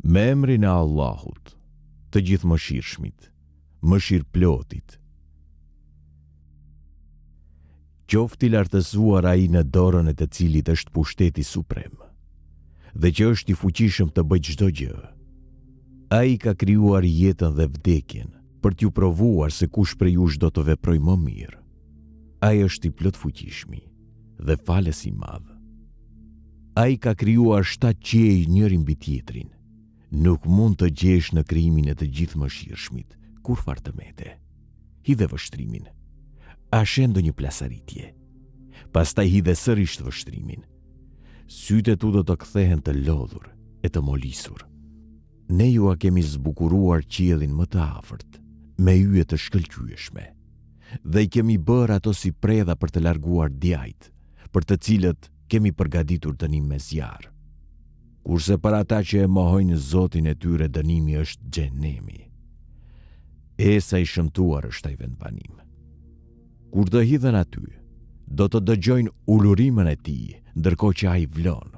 Me emrin e Allahut, të gjithë mëshirshmit, mëshirëplotit. Qoftë i lartësuar ai në dorën e të cilit është pushteti suprem, dhe që është i fuqishëm të bëjë çdo gjë. Ai ka krijuar jetën dhe vdekjen për t'ju provuar se kush prej jush do të veprojë më mirë. Ai është i plot fuqishmi dhe falës i madh. Ai ka krijuar 7 qiej njëri mbi tjetrin. Nuk mund të gjesh në krijimin e të gjithë mëshirshmit kur farë të mete. Hidhe vështrimin. A shen ndonjë plasaritje. Pastaj hidhe sërish vështrimin. Sytë tu do të kthehen të lodhur e të molisur. Ne ju a kemi zbukuruar qiellin më të afërt, me yje të shkëlqyeshme, dhe i kemi bërë ato si predha për të larguar djajt, për të cilët kemi përgatitur dënim me zjarr. Kurse për ata që e mohojnë Zotin e tyre dënimi është xhenemi. Sa i shëmtuar është ai vendbanim. Kur të hidhen aty, do të dëgjojnë ulurimën e tij, ndërkohë që ai vlon,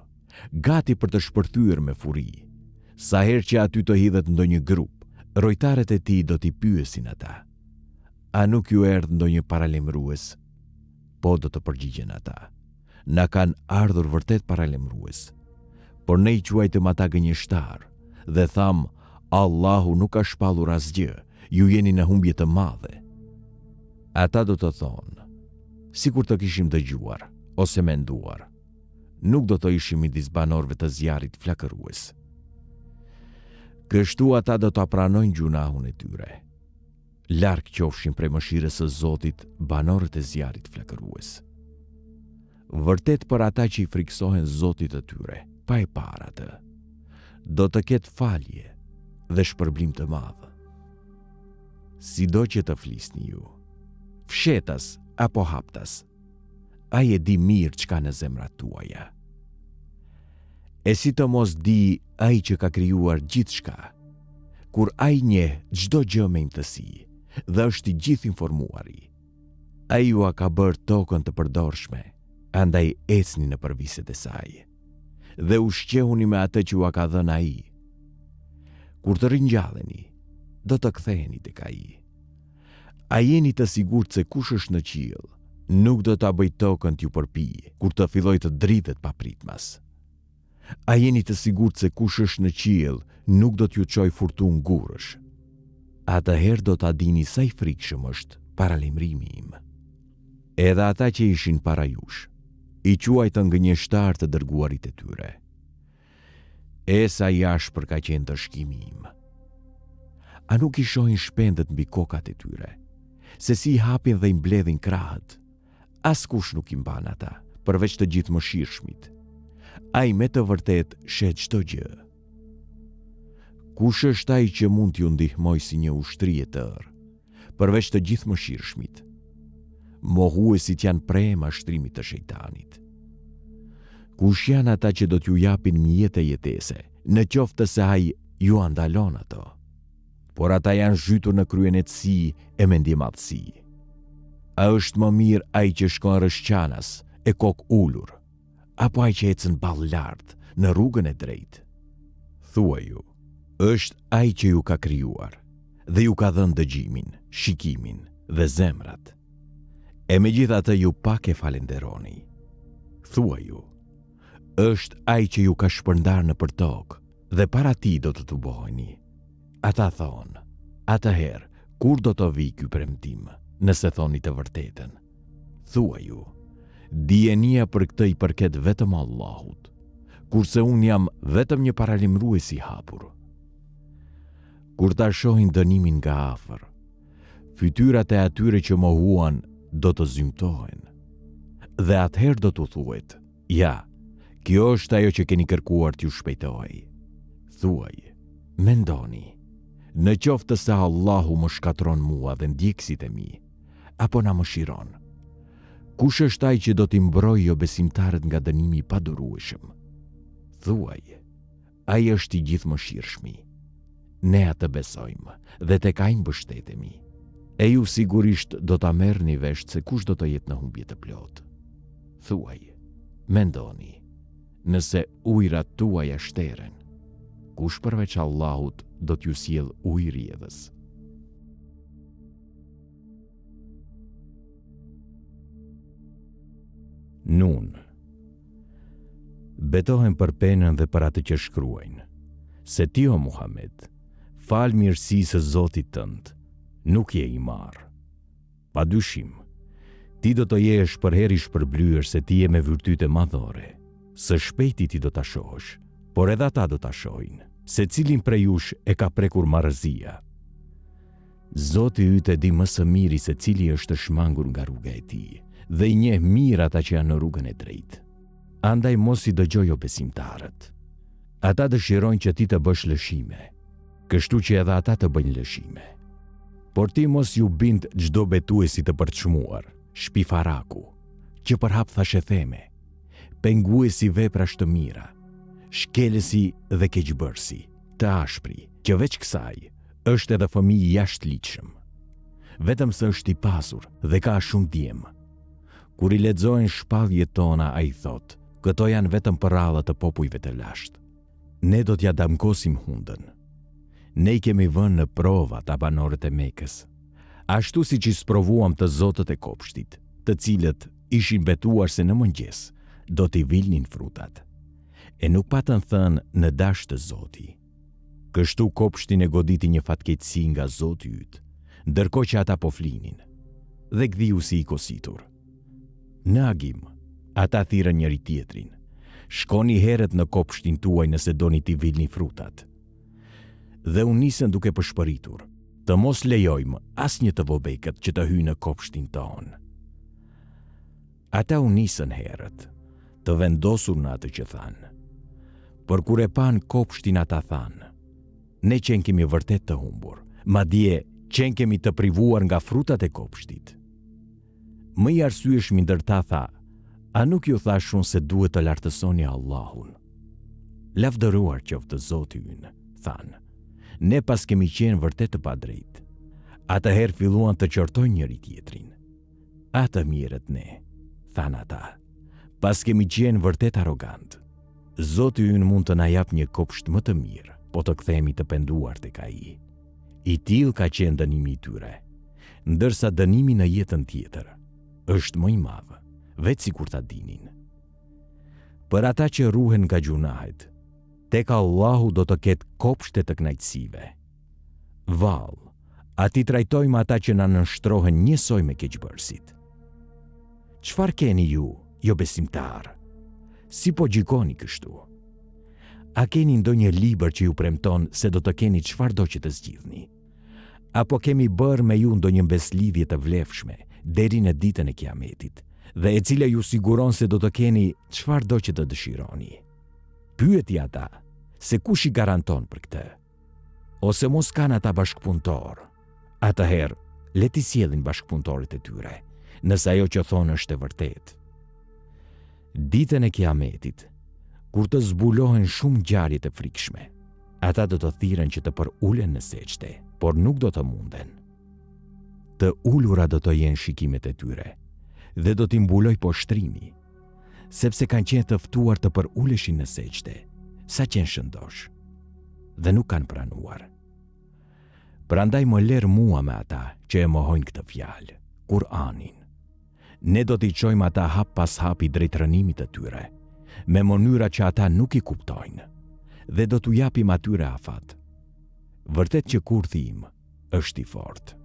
gati për të shpërthyer me furi. Sa herë që aty të hidhet ndonjë grup, rojtarët e tij do t'i pyesin ata: a nuk ju erdhë ndonjë paralemrues? Po, do të përgjigjen ata: na kanë ardhur vërtet paralemrues, por ne i quajtëm ata gënjeshtar dhe tham: Allahu nuk ka shpallur asgjë, ju jeni në humbje të madhe. Ata do të thonë: sikur të kishim dëgjuar ose menduar, nuk do të ishim midis banorëve të zjarrit flakërues. Kështu ata do ta pranojnë gjunahun e tyre. Larg qofshin prej mëshirës së Zotit banorët e zjarrit flakërues. Vërtet për ata që i friksohen Zotit të tyre, pa e parë atë, do të ketë falje dhe shpërblim të madh. Sido që të flisni ju, fshetas apo haptas, ai e di mirë çka në zemrat tuaja. E si të mos di ai që ka krijuar gjithçka, kur ai njeh çdo gjë me imtësi dhe është i gjithë informuari. Ai ju a ka bërë tokën të përdorshme, andaj ecni në përviset e saj, dhe ushqehuni me atë që ju a ka dhënë ai. Kur të ringjalleni, do të ktheheni tek ai. A jeni të sigurt se kush është në qiell nuk do ta bëjë tokën t'ju përpijë kur të fillojë të dridhet papritmas? A jeni të sigurt se kush është në qiell nuk do t'ju çojë furtunë gurësh? Atëherë do ta dini sa i frikshëm është paralemrimi im. Edhe ata që ishin para jush i quajtën gënjeshtar të dërguarit e tyre. Sa i ashpër ka qenë dëshkimi im. A nuk i shohin shpendet mbi kokat e tyre, se si i hapin dhe i mbledhin krahët? Askush nuk i mban ata, përveç të gjithë mëshirshmit. Ai me të vërtet sheh çdo gjë. Kush është ai që mund t'ju ndihmoj si një ushtri e tërë, përveç të gjithë mëshirshmit? Mohuesit janë prej mashtrimit të shejtanit. Kush janë ata që do t'ju japin mjete jetese, në qoftë se ai ju andalon ato? Por ata janë zhytur në kryenetësi e mendjemadhësi. A është më mirë ai që shkon rreshqanas e kokë ulur, apo ai që ecën ball lart në rrugën e drejtë? Thuaj ju, është ai që ju ka krijuar dhe ju ka dhënë dëgjimin, shikimin dhe zemrat. E megjithatë ju pak e falenderoni. Thuaj ju, është ai që ju ka shpërndar në për tokë dhe para tij do të tuboheni. Ata thonë: atëherë, kur do të vi ky premtim, nëse thoni të vërtetën? Thuaj ju, dijenia për këtë i përket vetëm Allahut, kurse unë jam vetëm një paralemrues i hapur. Kur ta shohin dënimin nga afër, fytyrat e atyre që mohuan do të zymtohen, dhe atëherë do t'u thuhet: ja, kjo është ajo që keni kërkuar t'ju shpejtoj. Thuaj, mendoni, në qoftë se Allahu më shkatron mua dhe ndjekësit e mi, apo na mëshiron, kush është ai që do t'i mbrojë jo besimtarët nga dënimi i padurueshëm? Thuaj, ai është i gjithë mëshirshmi. Ne atë besojmë dhe tek ai mbështetemi. E ju sigurisht do ta merrni vesh se kush do të jetë në humbje të plotë. Thuaj, mendoni, nëse ujërat tuaja shteren, kush përveç Allahut do t'ju sjell ujë rrjedhës. Nun. Betohen për penën dhe për atë që shkruajnë, se ti o Muhammed, fal mirësisë së Zotit tënd, nuk je i marrë. Pa dyshim, ti do të jesh për herë i shpërblyer se ti je me virtyte madhore. Së shpejti ti do ta shohësh, por edhe ata do ta shohin, se cilin prej jush e ka prekur marrëzia. Zoti yt e di më së miri se cili është shmangur nga rruga e tij, dhe i njeh mirë ata që janë në rrugën e drejtë. Andaj mos i dëgjoj o besimtarët. Ata dëshirojnë që ti të bësh lëshime, kështu që edhe ata të bëjnë lëshime. Por ti mos ju bind çdo betuesi të përçmuar, shpifaraku, që përhap thashe theme, penguesi veprash të mira, shkelësi dhe keqbërsi, të ashpri, që veç kësaj është edhe fëmijë jashtëligjshëm. Vetëm se është i pasur dhe ka shumë djem. Kur i lexojnë shpalljet tona, ai thot, këto janë vetëm përralla të popujve të lashtë. Ne do t'ja damkosim hundën. Ne i kemi vënë në prova ta banorët e Mekës, ashtu siç i sprovuam të zotët e kopshtit, të cilët ishin betuar se në mëngjes do t'i vilnin frutat, e nuk patën thënë në dash të Zoti. Kështu kopshtin e goditi një fatkeqësi nga Zoti yt, ndërkohë që ata po flinin, dhe gdhiu si i kositur. Në agim, ata thirrën njëri tjetrin, shkoni herët në kopshtin tuaj nëse doni t'i vilni frutat. Dhe u nisën duke përshpëritur, të mos lejojmë asnjë të vobekët që të hyjë në kopshtin ton. Ata u nisën herët, të vendosur në atë që thanë. Por kur e pan kopshtin, ata thanë, ne qenë kemi vërtet të humbur, madje qenë kemi të privuar nga frutat e kopshtit. Më i arsyeshmi ndër ta tha, a nuk ju thashun se duhet të lartësoni Allahun? Lavdëruar qoftë Zoti ynë, thanë. Ne pas kemi qenë vërtet të padrejtë. Atëherë filluan të qortojnë njëri tjetrin. Atë mirët ne, thanë ata, pas kemi qenë vërtet arrogant. Zoti ynë mund të na jap një kopsht më të mirë, po të kthehemi të penduar tek ai. I tillë ka qenë dënimi i tyre, ndërsa dënimi në jetën tjetër është më i madh, veç sikur ta dinin. Për ata që ruhen nga gjunahet, tek Allahu do të ketë kopshte të kënaqësive. Vallë, ati trajtojmë ata që na nënshtrohen njësoj me keqbërësit. Çfarë keni ju, jo besimtar? Si po gjikoni kështu? A keni ndonjë libër që ju premton se do të keni çfarëdo që të zgjidhni? Apo kemi bërë me ju ndonjë beslidhje të vlefshme deri në ditën e Kiametit, dhe e cila ju siguron se do të keni çfarëdo që të dëshironi? Pyeti ata se kush i garanton për këtë? Ose mos kanë ata bashkëpunëtor? Atëherë, le t'i sjellin bashkëpunëtorët e tyre, nëse ajo që thonë është e vërtetë. Ditën e Kiametit, kur të zbulohen shumë ngjarje të frikshme, ata do të thirren që të përulen në seçte, por nuk do të munden. Të ulura do të jenë shikimet e tyre, dhe do t'i mbuloj poshtrimi, sepse kanë qenë të ftuar të përuleshin në seçte, sa qenë shëndosh, dhe nuk kanë pranuar. Prandaj më lerë mua me ata që e mohojnë këtë fjalë, Kur'anin. Ne do t'i çojmë ata hap pas hapi drejt rënimit të tyre, me mënyra që ata nuk i kuptojnë, dhe do t'u japim atyre afat. Vërtet që kurthi im është i fortë.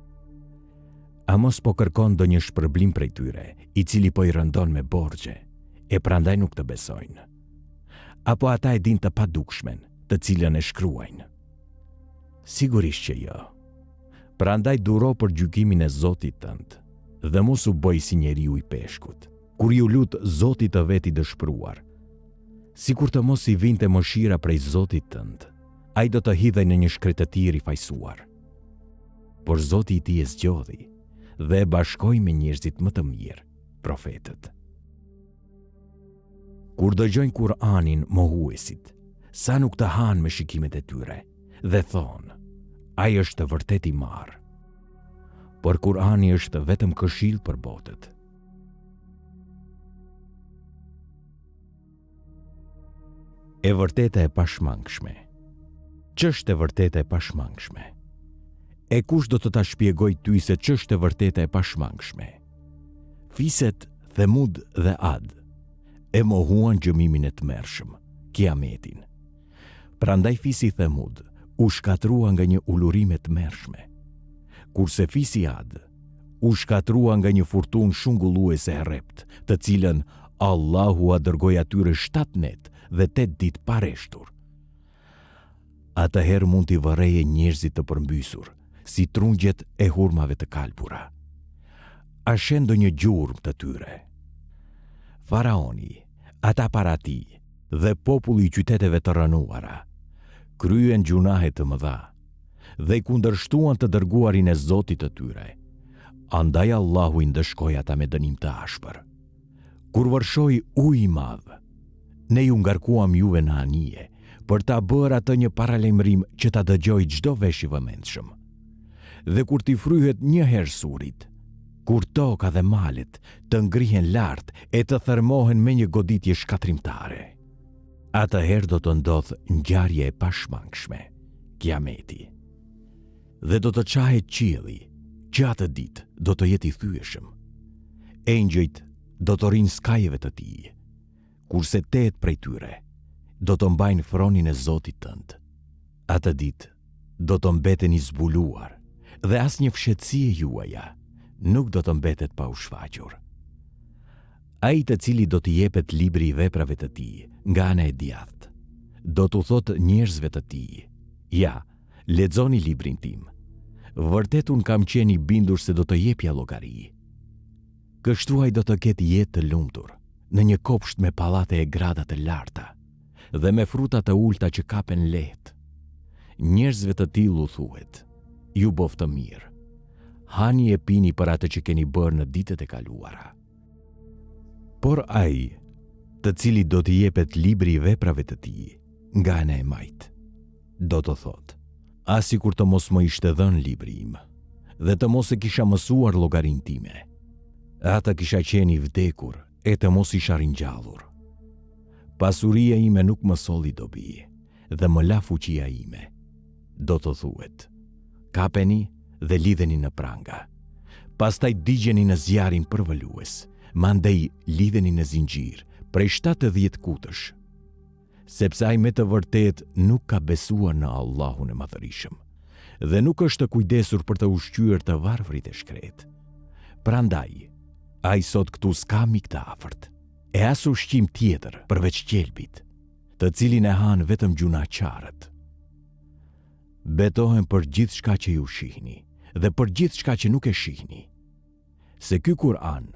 A mos po kërkon ndonjë shpërblim prej tyre, i cili po i rëndon me borxhe, e prandaj nuk të besojnë? Apo ata e din të padukshmen, të cilën e shkruajnë? Sigurisht që jo. Prandaj duro për gjykimin e Zotit tënd, dhe mos u bëj si njeriu i peshkut, kur ju lut Zotit të vet i dëshpëruar. Sikur të mos i vinte mëshira prej Zotit tënd, ai do të hidhej në një shkretëtir i fajsuar. Por Zoti i tij e zgjodhi dhe e bashkoi me njerëzit më të mirë, profetët. Kur dëgjojnë Kur'anin mohuesit, sa nuk të hanë me shikimet e tyre, dhe thonë, ai është vërtet i marrë. Por Kur'ani është vetëm këshill për botët. E vërteta e pashmangshme. ç'është e vërtetë e pashmangshme? E kush do të ta shpjegoj ty se ç'është e vërtetë e pashmangshme? Fiset Themud dhe Ad e mohuan gjëmimin e tmerrshëm, Kiametin. Prandaj fisi Themud u shkatrua nga një ulurim e tmerrshme, kurse fisi Ad u shkatrua nga një furtunë shungulluese e rrept, të cilën Allahu a dërgoi atyre 7 net dhe 8 ditë pa rreshtur. Atëherë mund t'i vërreje njerëzit të përmbysur, si trungjet e hurmave të kalpura. A shen ndonjë gjurmë të tyre? Faraoni, ata para tij dhe populli i qyteteve të rënuara kryen gjunahe të mëdha dhe i kundërshtuan të dërguarin e Zotit të tyre. Andaj Allahu i ndëshkoi ata me dënim të ashpër. Kur vërshoi ujë i madh, ne ju ngarkuam juve në anije për ta bërë atë një paralajmërim që ta dëgjoj çdo vesh i vëmendshëm. Dhe kur t'i fryhet një herë surit, kur toka dhe malet të ngrihen lart e të thërmohen me një goditje shkatrimtare, atëherë do të ndodh ngjarje e pashmangshme, Kiameti. Dhe do të qahet qielli, që atë ditë do të jetë i thyeshëm. Engjëjt do të rinë skajeve të tij, kurse 8 prej tyre do të mbajnë fronin e Zotit tënd. Atë ditë do të mbeten i zbuluar dhe asnjë fshehtësie juaja nuk do të mbetet pa u shfaqur. Ai të cili do t'i jepet libri i veprave të tij nga ana e djathtë, do t'u thotë njerëzve të tij: ja, lexoni librin tim. Vërtet unë kam qenë i bindur se do të jepja llogari. Kështu ai do të ketë jetë të lumtur në një kopsht me pallate e grada të larta dhe me fruta të ulta që kapen lehtë. Njerëzve të tillë u thuhet: ju boftë mirë. Hani e pini për atë që keni bërë në ditët e kaluara. Por ai, të cili do t'i jepet libri i veprave të tij nga ana e majtë, do të thotë: asi kur të mos më ishte dhënë libri im dhe të mos e kisha mësuar llogarinë time. Ata kisha qenë i vdekur e të mos isha ringjallur. Pasuria ime nuk më solli dobi dhe më la fuqia ime. Do të thuhet: kapeni dhe lidheni në pranga. Pastaj digjeni në zjarin përvëlues, mandej lidheni në zinxhir prej 70 kutësh. Sepse ai me të vërtet nuk ka besuar në Allahun e Madhërisëm dhe nuk është të kujdesur për të ushqyer të varfrit e shkret. Prandaj, ai sot këtu s'ka mik të afërt, e as ushqim tjetër përveç qelbit, të cilin e han vetëm gjunaqarët. Betohem për gjithçka që ju shihni dhe për gjithçka që nuk e shihni, se ky Kur'an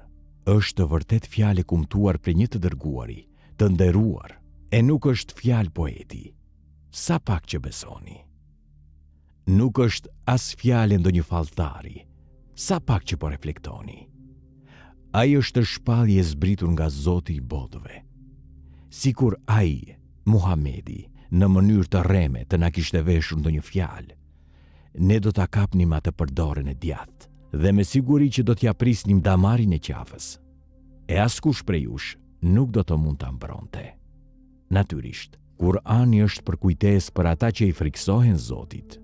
është të vërtet fjalë kumtuar për një të dërguari, të nderuar, e nuk është fjalë poeti. Sa pak që besoni. Nuk është as fjalë ndonjë falltari, sa pak që po reflektoni. Ai është shpallje e zbritur nga Zoti i botëve. Sikur ai, Muhamedi, në mënyrë të rreme të na kishte veshur ndonjë fjalë, ne do ta kapnim atë për dorën e djathtë dhe me siguri që do t'ja prisnim damarin e qafës. E askush prej jush nuk do të mund ta mbronte. Natyrisht, Kur'ani është për kujtesë për ata që i friksohen Zotit.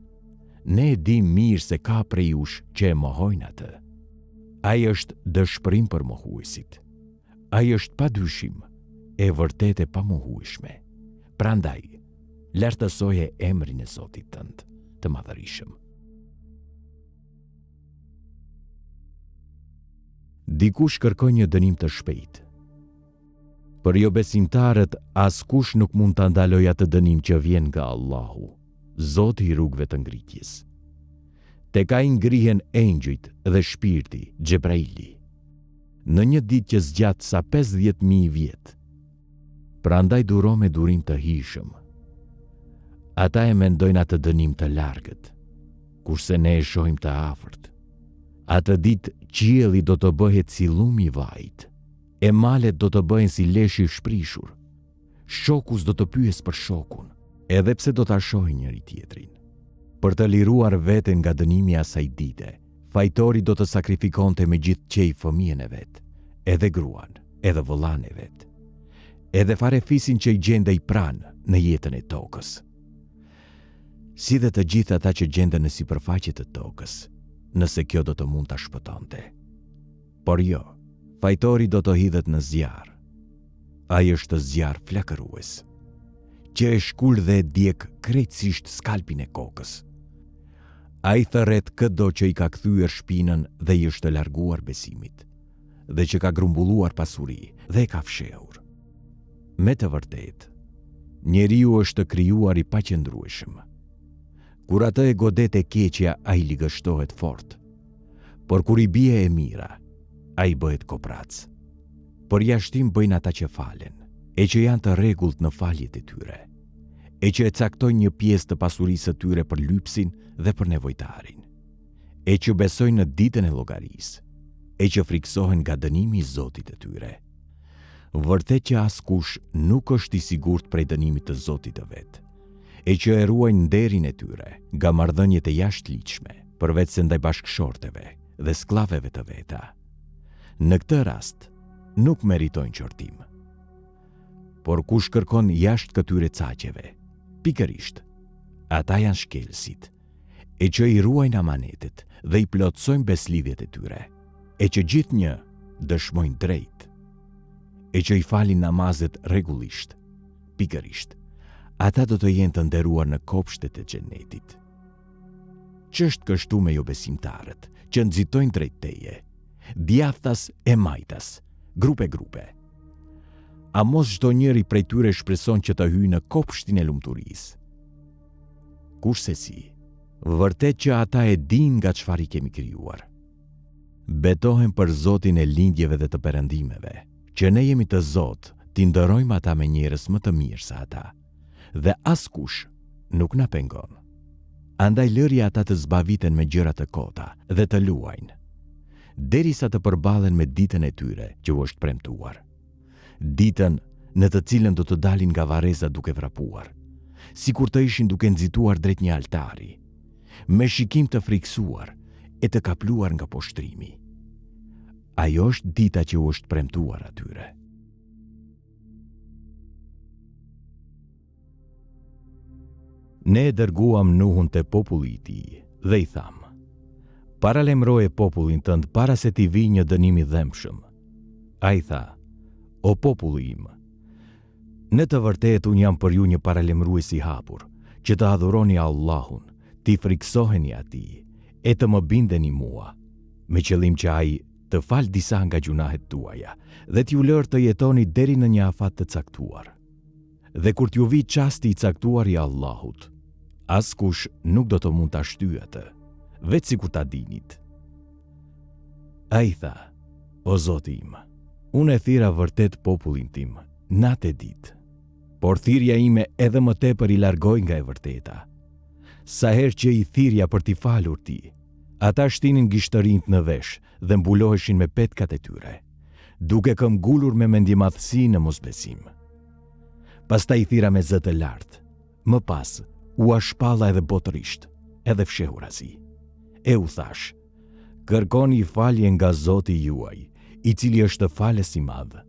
Ne e dim mirë se ka prej jush që e mohojnë atë. Ai është dëshpërim për mohuesit. Ai është padyshim e vërtet e pamohueshme. Prandaj, lartësoje emrin e Zotit tënd të Madhërisëm. Dikush kërkon një dënim të shpejtë. Për jo besimtarët, askush nuk mund të ndaloj atë dënim që vjen nga Allahu, Zoti i rrugëve të ngritjes. Tek ai ngrihen engjëjt dhe shpirti, Xhebraili, në një ditë që zgjat sa 50.000 vjet. Prandaj duro me durim të hijshëm. Ata e mendojnë atë dënim të largët, kurse ne e shohim të afërt. Atë ditë qielli do të bëhet si lumi i vajit, e malet do të bëhen si leshi i shprishur. Shokus do të pyes për shokun, edhe pse do ta shohin njëri tjetrin. Për të liruar veten nga dënimi i asaj dite, fajtori do të sakrifikonte me gjithë qej fëmijën e vet, edhe gruan, edhe vëllain e vet, edhe farefisin që i gjendej pranë në jetën e tokës. si dhe të gjithë ata që gjenden në sipërfaqe të tokës, nëse kjo do të mund ta shpëtonte. Por jo, fajtori do të hidhet në zjarr. Ai është zjarr flakërues, që e shkull dhe e djeg krejtësisht skalpin e kokës. Ai thërret këdo që i ka kthyer shpinën dhe i është larguar besimit, dhe që ka grumbulluar pasuri dhe e ka fshehur. Me të vërtetë, njeriu është krijuar i paqëndrueshëm. Kur atë e godet e keqja, ai ligështohet fort, por kur i bie e mira, ai bëhet koprac. Por jashtim bëjnë ata që falen, e që janë të rregullt në faljet e tyre, e që e caktojnë një pjesë të pasurisë së tyre për lypsin dhe për nevojtarin, e që besojnë në ditën e llogarisë, e që friksohen nga dënimi i Zotit të tyre. Vërtet që askush nuk është i sigurt prej dënimit të Zotit të vet, e që e ruajnë nderin e tyre nga marrëdhëniet e jashtëligjshme, përveç se ndaj bashkëshorteve dhe sklaveve të veta. Në këtë rast, nuk meritojnë qortim. Por kush kërkon jashtë këtyre caqeve, pikërisht, ata janë shkelësit, e që i ruajnë amanetet dhe i plotësojnë beslidhjet e tyre, e që gjithnjë dëshmojnë drejt, e që i falin namazet rregullisht, pikërisht, ata do të jenë të nderuar në kopshtet e xhenetit. Ç'është kështu me jo besimtarët, që nxitojnë drejt teje, djathtas e majtas, grupe. A mos çdo njeri prej tyre shpreson që të hyjë në kopshtin e lumturisë? Kurse si, vërtet që ata e dinë nga çfarë i kemi krijuar. Betohen për Zotin e lindjeve dhe të perëndimeve, që ne jemi të Zot, t'i ndërojmë ata me njerëz më të mirë se ata, dhe askush nuk na pengon. Andaj lëri ata të zbaviten me gjëra të kota dhe të luajnë, derisa të përballen me ditën e tyre që u është premtuar. Ditën në të cilën do të dalin nga varreza duke vrapuar, sikur të ishin duke nxituar drejt një altari, me shikim të friksuar e të kapluar nga poshtrimi. Ajo është dita që u është premtuar atyre. Ne e dërguam Nuhun te populli i tij dhe i tham: Paralemroje popullin tënd para se t'i vijë një dënim i dhëmshëm. Ai tha: O populli im, në të vërtetë unë jam për ju një paralemrues i hapur, që të adhuroni Allahun, t'i friksoheni atij, e të më bindeni mua, me qëllim që ai të fal disa nga gjunahet tuaja dhe t'ju lërë të jetoni deri në një afat të caktuar. Dhe kur t'ju vi çasti i caktuar i Allahut, askush nuk do të mund ta shtyjë atë, veç sikur ta dinit. Ai tha: O Zoti im, unë e thira vërtet popullin tim, natë e ditë, por thirrja ime edhe më tepër i largoi nga e vërteta. Sa herë që i thirrja për t'i falur ti, ata shtinin gishtërinjt në vesh dhe mbuloheshin me petkat e tyre, duke këmbgulur me mendjemadhësi në mosbesim. Pastaj i thira me zë të lartë, më pas u shpalla edhe botërisht, edhe fshehurazi. E u thash: kërkoni falje nga Zoti juaj, i cili është falës i madh,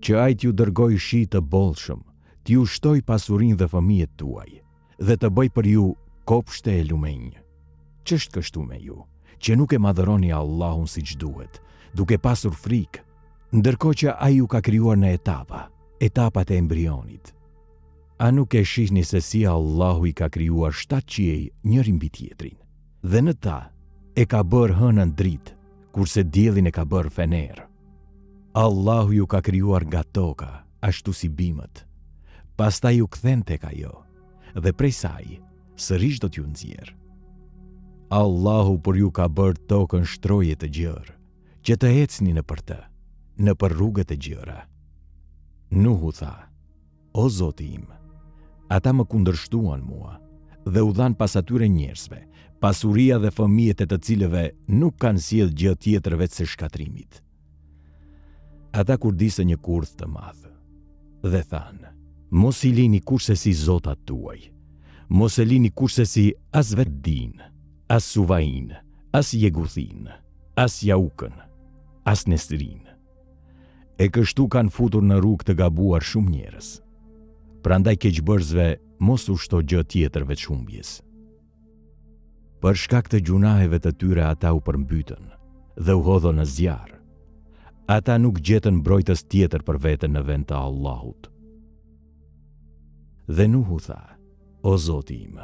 që ai t'ju dërgoj shi të bollshëm, t'ju shtoj pasurinë dhe fëmijët tuaj, dhe të bëj për ju kopshte e lumenj. Ç'është kështu me ju, që nuk e madhëroni Allahun siç duhet, duke pasur frikë, ndërkohë që ai ju ka krijuar në etapat e embrionit. A nuk e shihni se si Allahu i ka krijuar 7 qiej njëri mbi tjetrin, dhe në ta e ka bërë hënën dritë, kurse diellin e ka bërë fener. Allahu ju ka krijuar nga toka, ashtu si bimët, pastaj ju kthen tek ajo, dhe prej saj sërish do t'ju nxjerr. Allahu për ju ka bërë tokën shtroje të gjerë, që të ecni nëpër të, nëpër rrugët e gjera. Nuhu tha: O Zoti im, ata më kundërshtuan mua dhe u dhan pas atyre njerëzve pasuria dhe fëmijët e të cilëve nuk kanë sjellë gjë tjetër veç se shkatrimit. Ata kurdisën një kurth të madh dhe thanë: mos i lini kurse si zotat tuaj, mos e lini kurse si as Veddin, as Suvain, as Jeguthin, as Jaukën, as Nesrin. E kështu kanë futur në rrugë të gabuar shumë njerëz. Prandaj keqbërësve mos u shto gjë tjetër veç humbjes. Për shkak të gjunaheve të tyre ata u përmbytën dhe u hodhën në zjarr. Ata nuk gjetën mbrojtës tjetër për veten në vend të Allahut. Dhe Nuhu tha: O Zoti im,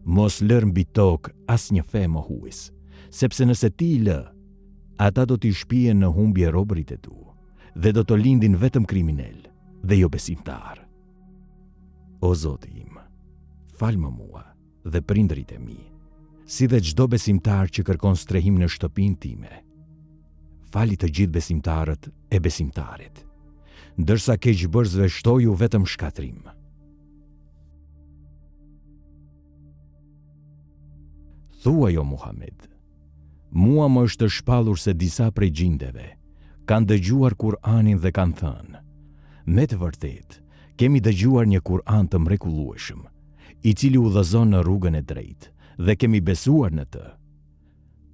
mos lër mbi tokë asnjë fe mohues, sepse nëse ti i lë, ata do t'i shpihen në humbje robërit e tu, dhe do të lindin vetëm kriminal dhe jo besimtar. O Zoti im, falë mua dhe prindërit e mi, si dhe çdo besimtar që kërkon strehim në shtëpinë time. Fali të gjithë besimtarët e besimtaret, ndërsa keqbërësve shtoju vetëm shkatrim. Thuaj o Muhammed, mua më është shpallur se disa prej gjindeve kanë dëgjuar Kur'anin dhe kanë thënë: me të vërtetë, kemi dëgjuar një Kur'an të mrekullueshëm, i cili udhëzon në rrugën e drejtë, dhe kemi besuar në të.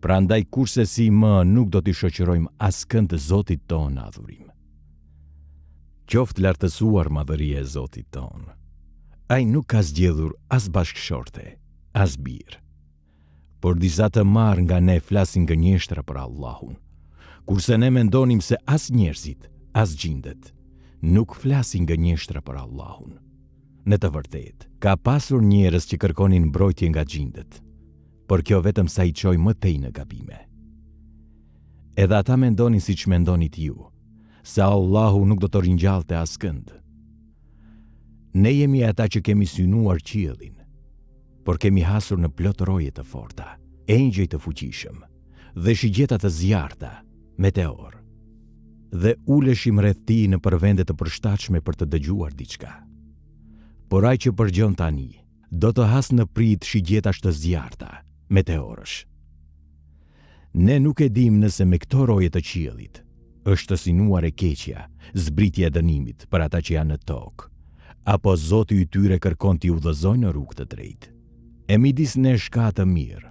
Prandaj kurse si më nuk do t'i shoqërojmë askënd të Zotit tonë adhurim. Qoftë lartësuar madhëria e Zotit tonë. Ai nuk ka zgjedhur as bashkëshorte, as birë. Por disa të marrë nga ne flasin gënjeshtra për Allahun, kurse ne mendonim se as njerëzit, as gjindet, nuk flasin gënjeshtra për Allahun. Në të vërtetë, ka pasur njerëz që kërkonin mbrojtje nga gjindet, por kjo vetëm sa i çoi më tej në gabime. Edhe ata mendonin siç mendonit ju, se Allahu nuk do të ringjallte askënd. Ne jemi ata që kemi synuar qiellin, por kemi hasur në plot roje të forta, engjëj të fuqishëm dhe shigjeta të zjarta, meteor. Dhe uleshim rreth tij në përvende të përshtatshme për të dëgjuar diçka. Por ai që përgjon tani, do të has në prit shigjetash të zjarta, meteorësh. Ne nuk e dim nëse me këto roje të qiellit është synuar e keqja, zbritja e dënimit për ata që janë në tokë, apo Zoti i tyre kërkon t'i udhëzojë në rrugë të drejtë. E midis nesh ka të mirë,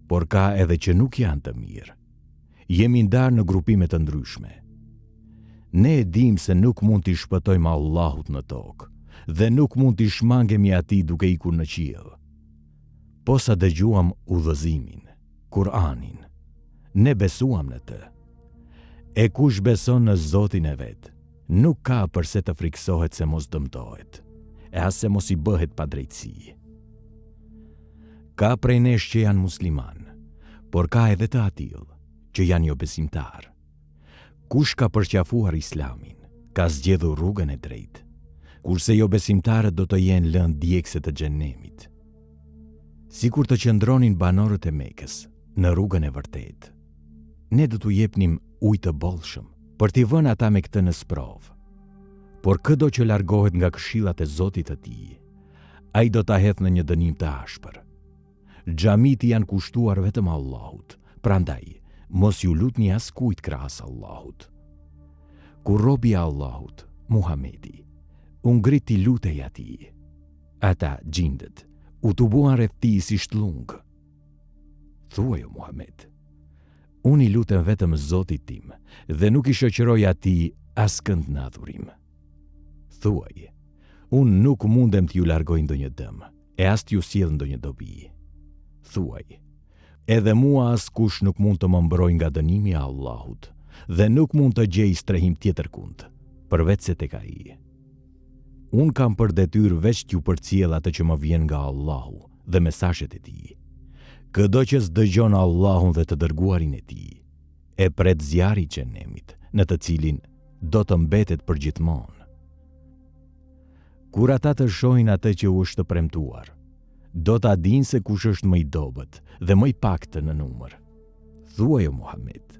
por ka edhe që nuk janë të mirë. Jemi ndarë në grupime të ndryshme. Ne e dim se nuk mund t'i shpëtojmë Allahut në tokë, dhe nuk mund t'i shmangemi atij duke ikur në qiell. Po sa dëgjuam udhëzimin, Kur'anin, ne besuam në të. E kush beson në Zotin e vet, nuk ka përse të friksohet se mos dëmtohet, e as se mos i bëhet pa drejtësi. Ka prej nesh që janë musliman, por ka edhe të atill që janë jo besimtar. Kush ka përqafuar Islamin, ka zgjedhur rrugën e drejtë, kurse jo besimtarët do të jenë lënë djegëse të xhenemit. Sikur të qëndronin banorët e Mekës në rrugën e vërtetë, ne do t'u jepnim ujë të bollshëm për t'i vënë ata me këtë në sprovë. Por çdo që largohet nga këshillat e Zotit të tij, ai do ta hedhë në një dënim të ashpër. Xhamit janë kushtuar vetëm Allahut, prandaj mos ju lutni askujt krahas Allahut. Kur robi i Allahut, Muhamedi, u ngrit i lutej atij, ata gjindet u tubuan rreth tij si shtlung. Thuaj o Muhammed, unë i lutem vetëm Zotit tim dhe nuk i shoqëroj atij askënd në adhurim. Thuaj, unë nuk mundem t'ju largoj ndonjë dëm, e as t'ju sjell ndonjë dobi. Thuaj, edhe mua askush nuk mund të më mbrojë nga dënimi i Allahut, dhe nuk mund të gjej strehim tjetër kund, përveç se tek ai. Unë kam për detyrë veç t'ju përcjell atë që më vjen nga Allahu dhe mesazhet e tij. Çdo që s'dëgjon Allahun dhe të dërguarin e tij, e pret zjarri i xhenemit, në të cilin do të mbetet përgjithmonë. Kur ata të shohin atë që u është premtuar, do ta dinë se kush është më i dobët dhe më i paktë në numër. Thuaj o Muhammed,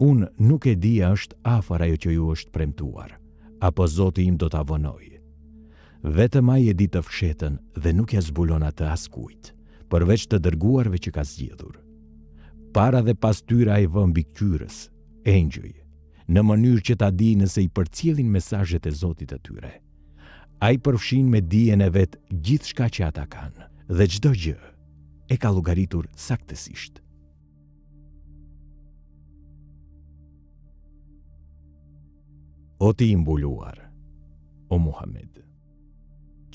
unë nuk e di a është afër ajo që ju është premtuar, apo Zoti im do ta vonojë. Vetëm ai e di të fshetën dhe nuk ja zbulon atë askujt, përveç të dërguarve që ka zgjedhur. Para dhe pas tyre ai vën mbi qyrës, engjëj, në mënyrë që ta di nëse i përcjellin mesazhet e Zotit të tyre. Ai përfshin me dijen e vet gjithçka që ata kanë, dhe çdo gjë e ka llogaritur saktësisht. O ti i mbuluar, o Muhammed,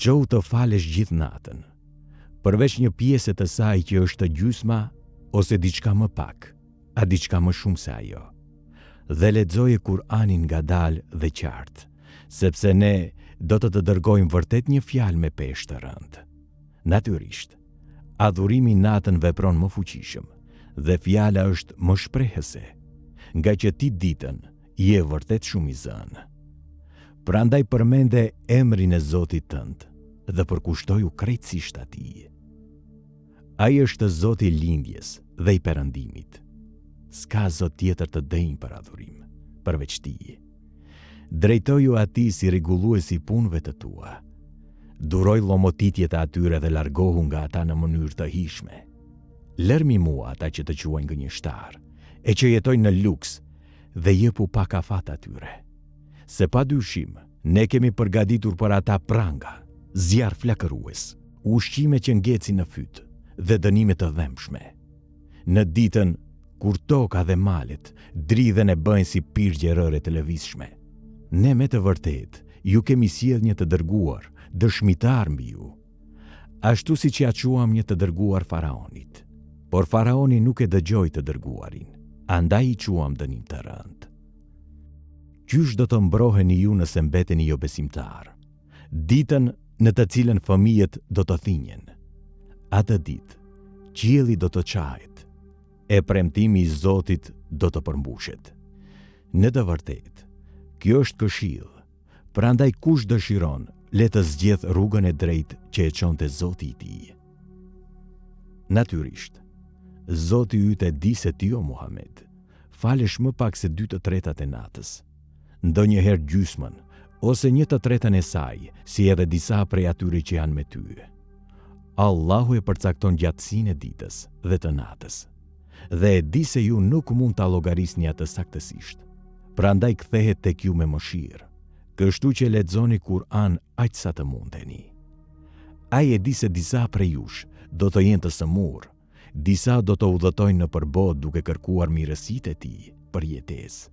qohu të falesh gjithë natën, përveç një pjesë të saj që është gjysma ose diçka më pak, a diçka më shumë se ajo. Dhe lexoje Kur'anin ngadalë dhe qartë, sepse ne do të dërgojmë vërtet një fjalë me peshë të rëndë. Natyrisht, adhurimi natën vepron më fuqishëm dhe fjala është më shprehëse, nga që ti ditën je vërtet shumë i zënë. Prandaj përmende emrin e Zotit tënd dhe përkushtoju krejtësisht atij. Ai është Zoti i lindjes dhe i perëndimit. S'ka zot tjetër të denjë për adhurim, përveç tij. Drejtoju atij si rregulluesi punëve të tua. Duroj llomotitjet e atyre dhe largohu nga ata në mënyrë të hishme. Lërmi mua ata që të quajnë gënjeshtar, e që jetojnë në luks dhe jepu pak afat atyre. Se pa dyshim, ne kemi përgatitur për ata pranga, zjarr flakërues, ushqime që ngecin në fyt dhe dënime të dhëmshme. Në ditën kur toka dhe malet dridhen e bëjnë si pirgje rëre të lëvizshme. Ne me të vërtet ju kemi sjell një të dërguar, dëshmitar mbi ju, ashtu si që ja quam një të dërguar faraonit. Por faraoni nuk e dëgjoi të dërguarin, andaj i quam dënim të rënd. Qysh do të mbroheni ju nëse mbeteni jo besimtar? Ditën në të cilën fëmijët do të thinjen. Atë ditë, qielli do të qahet, e premtimi i Zotit do të përmbushet. Në të vërtet, kjo është këshill, prandaj kush dëshiron, le të zgjedh rrugën e drejtë që e çonte Zoti i tij. Natyrisht, Zoti yt e di se ti o Muhammed, falesh më pak se 2/3 e natës, ndonjëherë gjysmën, ose 1/3 e saj, si edhe disa prej atyre që janë me ty. Allahu e përcakton gjatësinë e ditës dhe të natës, dhe e di se ju nuk mund ta llogarisni atë saktësisht. Prandaj kthehet tek ju me mëshirë, kështu që lexoni Kur'an aq sa të mundeni. Ai e di se disa prej jush do të jenë të sëmurë, disa do të udhëtojnë në përbot duke kërkuar mirësitë e tij për jetesë,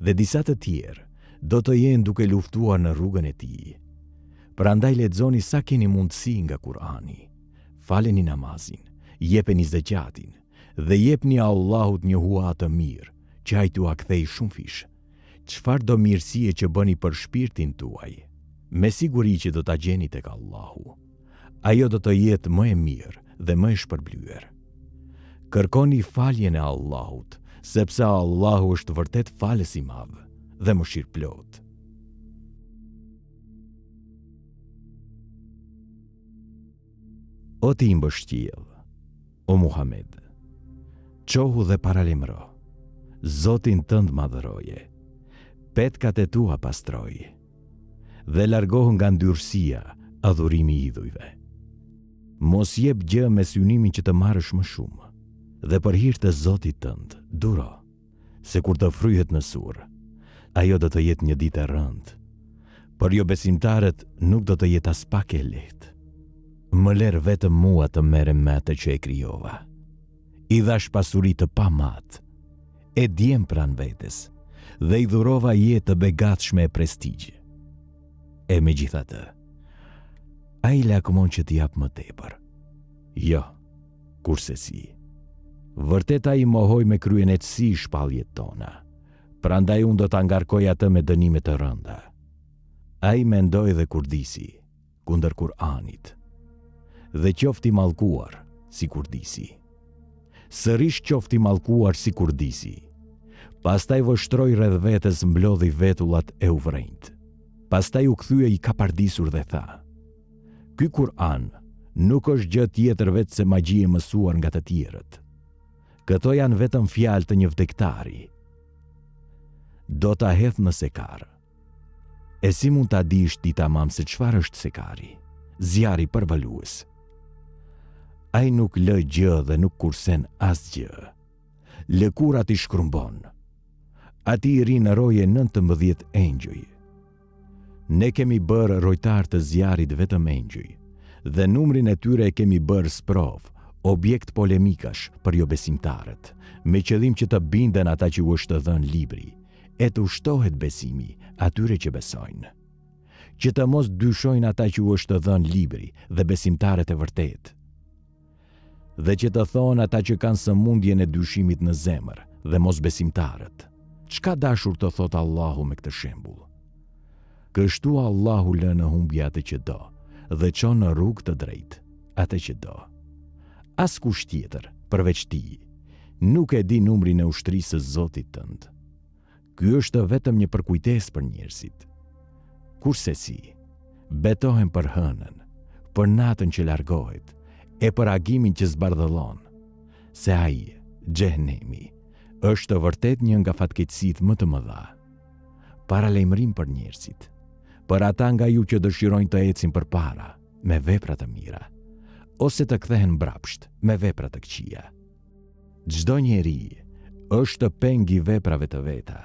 dhe disa të tjerë do të jenë duke luftuar në rrugën e tij. Prandaj lexoni sa keni mundësi nga Kur'ani, faleni namazin, jepeni zakatin dhe jepni Allahut një hua të mirë, që ai t'ua kthej shumë fish. Çfarë do mirësie që bëni për shpirtin tuaj, me siguri që do ta gjeni tek Allahu. Ajo do të jetë më e mirë dhe më e shpërblyer. Kërkoni faljen e Allahut, sepse Allahu është vërtet falës i madh dhe mëshirëplot. O ti mbështjell, o Muhammed, qohu dhe paralemro, Zotin tënd madhëroje, petkat e tua pastroj, dhe largohu nga ndyrësia, adhurimi i idhujve. Mos jep gjë me synimin që të marrësh më shumë, dhe për hir të Zotit tënd, duro, se kur të fryhet në surr, ajo do të jetë një ditë e rëndë. Për jo besimtarët nuk do të jetë as pak e lehtë. Më ler vetëm mua të merrem me atë që e krijova. I dhash pasuri të pamat, e djem pran vetes, dhe i dhurova jetë të begatshme e prestigjë. E megjithatë, ai lakmon që t'i jap më tepër. Jo, kurse si. Vërtet ai mohoi me kryenetësi shpalljet tona. Prandaj unë do ta ngarkoj atë me dënime të rënda. Ai mendoi dhe kurdisi kundër Kur'anit, dhe qofti mallkuar si kurdisi. Sërish qofti mallkuar si kurdisi. Pastaj vështroi rreth vetes, mblodhi vetullat e uvrenjt. Pastaj u kthye i kapardisur dhe tha: Ky Kur'an nuk është gjë tjetër vetë se magji e mësuar nga të tjerët. Këto janë vetëm fjalë të një vdektari. Do ta hedh në sekar. E si mund ta dish ti tamam se çfarë është sekari? Zjarri përbalues. Ai nuk lë gjë dhe nuk kursen asgjë. Lëkurat i shkrumbon. Ati i ri në roje 19 engjëj. Ne kemi bërë rojtar të zjarit vetëm engjëj, dhe numrin e tyre e kemi bërë sprov, objekt polemikash për jo besimtarët, me qëllim që të binden ata që u është dhënë libri, e të ushtohet besimi atyre që besojnë. Që të mos dyshojnë ata që u është dhënë libri dhe besimtarët e vërtet. dhe që të thonë ata që kanë sëmundjen e dyshimit në zemër dhe mosbesimtarët. Çka dashur të thot Allahu me këtë shembull? Kështu Allahu lë në humbje atë që do dhe çon në rrugë të drejtë atë që do. Askush tjetër përveç tij nuk e di numrin e ushtrisë së Zotit tënd. Ky është vetëm një përkujtesë për njerëzit. Kurse si, betohen për hënën, për natën që largohet, e për agimin që zbardhëllon, se ai, xhehenemi, është vërtet një nga fatkeqësitë më të mëdha. Paralajmërim për njerëzit, për ata nga ju që dëshirojnë të ecin përpara me vepra të mira, ose të kthehen mbrapsht me vepra të këqija. Çdo njeri është peng i veprave të veta,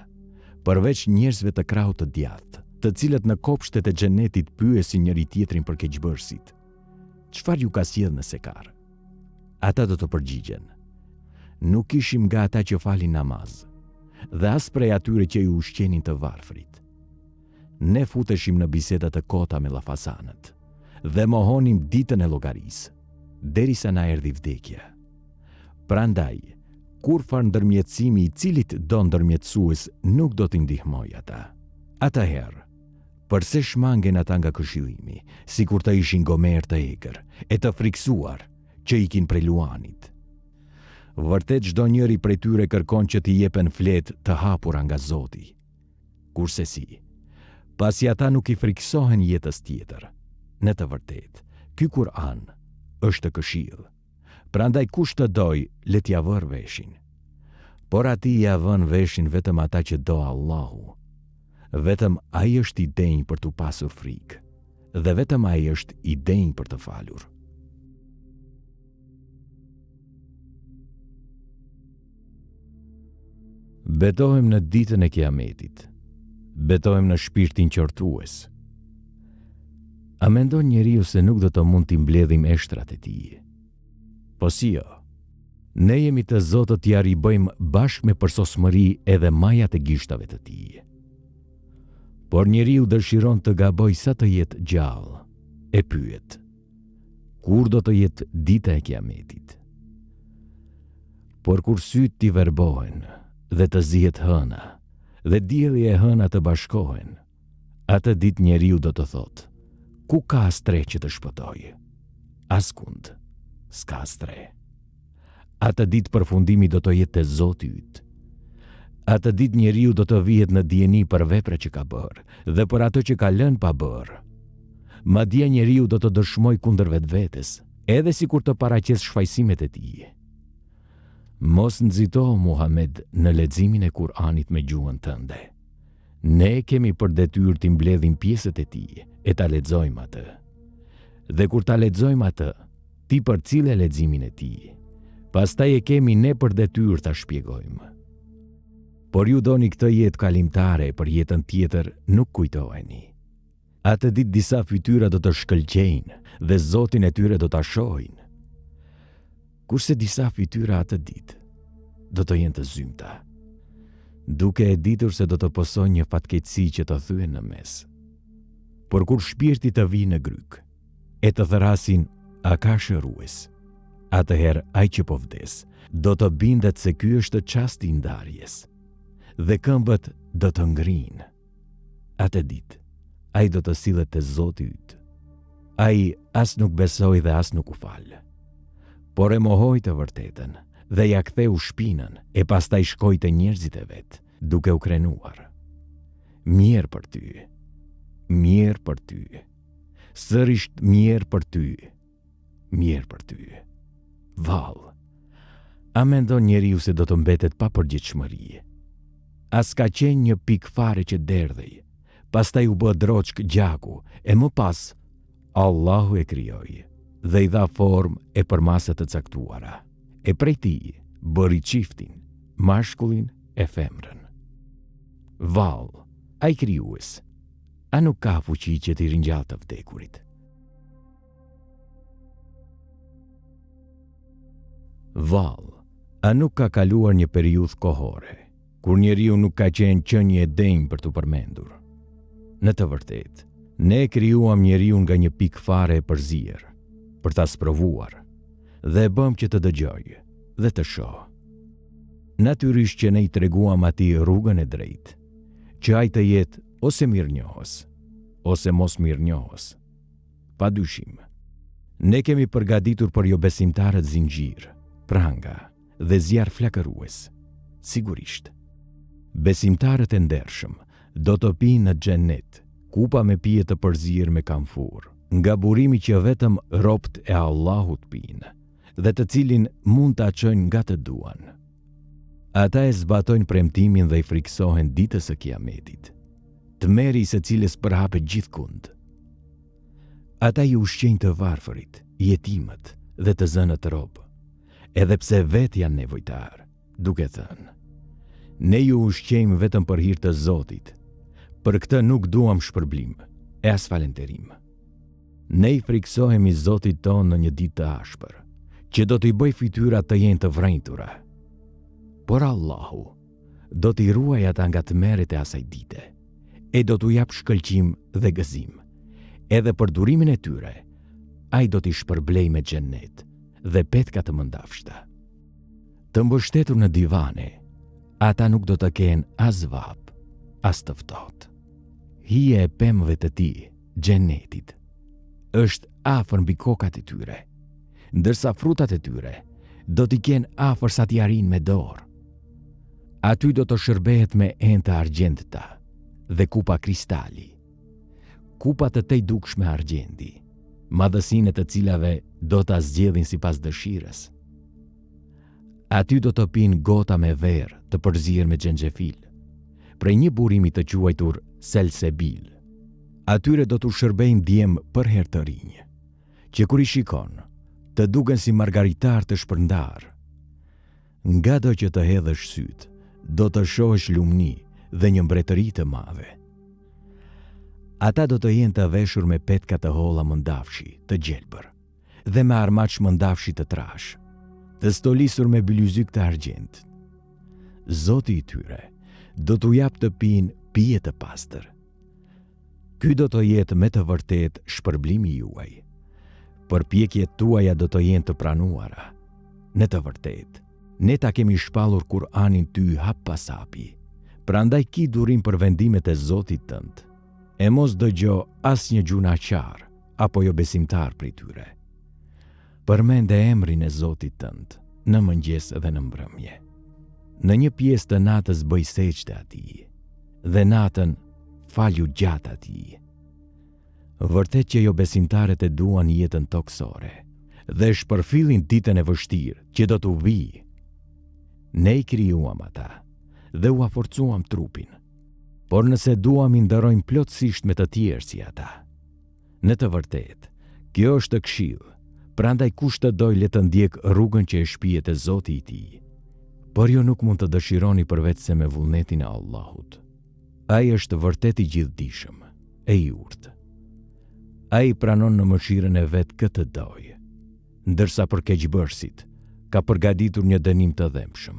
përveç njerëzve të krahut të djathtë, të cilët në kopshtet e xhenetit pyesin njëri tjetrin për keqbërësit. Çfarë ju ka sjellë në sekar? Ata do të përgjigjen: nuk ishim nga ata që falin namaz, dhe as prej atyre që ju ushqenin të varfrit. Ne futeshim në biseda të kota me llafasanët dhe mohonim ditën e llogarisë, derisa na erdhi vdekja. Prandaj, kur far ndërmjetësimi i cilit do ndërmjetësues nuk do t'i ndihmoj ata. Atëherë, përse shmangen ata nga këshillimi, sikur të ishin gomer të egër, e të friksuar që ikin prej luanit. Vërtet çdo njëri prej tyre kërkon që t'i jepen fletë të hapura nga Zoti. Kurse si, pasi ata nuk i friksohen jetës tjetër, në të vërtet, ky Kur'an është këshill. Prandaj kush të doj, le t'ja vër veshin. Por ati ja vën veshin vetëm ata që do Allahu. Vetëm ai është i denjë për t'u pasur frikë, dhe vetëm ai është i denjë për të falur. Betohem në ditën e Kiametit. Betohem në shpirtin qortues. A mendon njeriu se nuk do të mund t'i mbledhim eshtrat e tij? Po si jo, ne jemi të Zotët t'ja ribëjmë bashkë me përsosmëri edhe majat e gishtave të tij. Por njeriu dëshiron të gaboj sa të jetë gjallë, e pyet: kur do të jetë dita e Kiametit? Por kur syt t'i verbohen dhe të zihet hëna, dhe dielli e hëna të bashkohen, atë ditë njeriu do të thotë: ku ka astre që të shpëtoj? Askund, s'ka astre. Atë ditë përfundimi do të jetë te Zoti yt. Atë ditë njeriu do të vihet në dijeni për vepra që ka bërë dhe për ato që ka lënë pa bërë. Madje njeriu do të dëshmoj kundër vetvetes, edhe sikur të paraqes shfaqësimet e tij. Mos nxito Muhammed në leximin e Kur'anit me gjuhën tënde. Ne kemi për detyrë t'i mbledhim pjesët e tij e ta lexojmë atë. Dhe kur ta lexojmë atë, ti përcile leximin e tij. Pastaj e kemi ne për detyrë ta shpjegojmë. Por ju doni këtë jetë kalimtare, për jetën tjetër nuk kujtoheni. Atë ditë disa fytyra do të shkëlqejnë dhe Zotin e tyre do ta shohin. Kurse disa fytyra atë ditë do të jenë të zymta, duke e ditur se do të posojnë një fatkeqësi që të thyen në mes. Por kur shpirti të vijë në gryk e të thrasin: a ka shërues? Atëherë ai që po vdes do të bindet se ky është çasti i ndarjes, dhe këmbët do të ngrinë. Atë ditë ai do të sillet te Zoti yt. Ai as nuk besoi dhe as nuk u fal, por e mohoi të vërtetën dhe ja ktheu shpinën, e pastaj shkoi te njerëzit e vet, duke u krenuar. Mirë për ty, mirë për ty, sërisht mirë për ty, mirë për ty. Vallë, a mendon njeriu se do të mbetet pa përgjithshmëri? As ka qenë një pikë fare që derdhej, pastaj u bë droçk gjaku, e më pas Allahu e krijoi dhe i dha formë e përmasa të caktuara. E prej tij bëri çiftin, mashkullin e femrën. Vallë, ai krijues, a nuk ka fuqi që t'i ringjallë të vdekurit? Vallë, a nuk ka kaluar një periudhë kohore kur njeriu nuk ka qenë qenie e denjë për t'u përmendur? Në të vërtetë, ne krijuam njeriu nga një pikë fare e përzier, për ta sprovuar, dhe e bëm që të dëgjoj dhe të shoh. Natyrisht që ne i treguam atij rrugën e drejtë, që ai të jetë ose mirënjohës, ose mos mirënjohës. Padyshim, ne kemi përgatitur për jo besimtarët zinxhir, pranga dhe zjarr flakërues. Sigurisht, besimtarët e ndershëm do të pinë në xhenet, kupa me pije të përzier me kamfur, nga burimi që vetëm robët e Allahut pinë, dhe të cilin mund ta çojnë nga të duan. Ata e zbatojnë premtimin dhe i friksohen ditës së Kiametit, tmerri i secilës përhapet gjithkund. Ata i ushqejnë të varfërit, jetimët dhe të zënët robë, edhe pse vetë janë nevojtar, duke thënë: ne ju ushqejmë vetëm për hir të Zotit, për këtë nuk duam shpërblim e as falënderim. Ne i friksohemi Zotit tonë në një ditë të ashpër, që do t'i bëj fytyrat të jenë të vrenjtura. Por Allahu do t'i ruaj ata nga tmerret e asaj dite, e do t'u jap shkëlqim dhe gëzim. Edhe për durimin e tyre, ai do t'i shpërblej me xhennet dhe petka të mëndafshta. Të mbështetur në divane, ata nuk do të kenë as vap, as të ftohtë. Hije e pemëve të tij, xhenetit, është afër mbi kokat e tyre, ndërsa frutat e tyre do t'i kenë afër sa t'i arrin me dorë. Aty do të shërbehet me enë të argjendta dhe kupa kristali, kupa të tej dukshme argjendi, madhësinë të cilave do ta zgjedhin sipas dëshirës. Aty do të pinë gota me verë të përzier me xhenxhefil, prej një burimi të quajtur selsebil. Atyre do t'u shërbejnë djem për herë të rinj, që kur i shikon, të duken si margaritar të shpërndar. Nga do që të hedhësh syt, do të shohësh lumni dhe një mbretëri të madhe. Ata do të jenë të veshur me petka të holla mëndafshi, të gjelbër, dhe me armaç mëndafshi të trash, të stolisur me bylyzyk të argjend. Zoti i tyre do t'u jap të pinë pije të pastër. Ky do të jetë me të vërtet shpërblimi juaj. Përpjekjet tuaja do të jenë të pranuara. Në të vërtet, ne ta kemi shpallur Kur'anin ty hap pas hapi. Prandaj ki durim për vendimet e Zotit tënd. E mos dëgjo asnjë gjunaqar apo jo besimtar prej tyre. Përmende emrin e Zotit tënd në mëngjes dhe në mbrëmje. Në një pjesë të natës bëj sejdë atij, dhe natën falju gjatë atij. Vërtet që jo besimtarët e duan jetën toksore dhe shpërfillin ditën e vështirë që do t'u vijë. Ne i krijuam ata dhe u forcuam trupin, por nëse duam i ndërojmë plotësisht me të tjerë si ata. Në të vërtet, kjo është këshill, prandaj kush të doj le të ndjek rrugën që e shpihet e Zoti i tij. Por jo nuk mund të dëshironi përveç se me vullnetin e Allahut. Ai është vërtet i gjithdijshëm, e i urtë. Ai pranon në mëshirën e vet këtë dojë, ndërsa për keqbërësit ka përgatitur një dënim të dhëmshëm.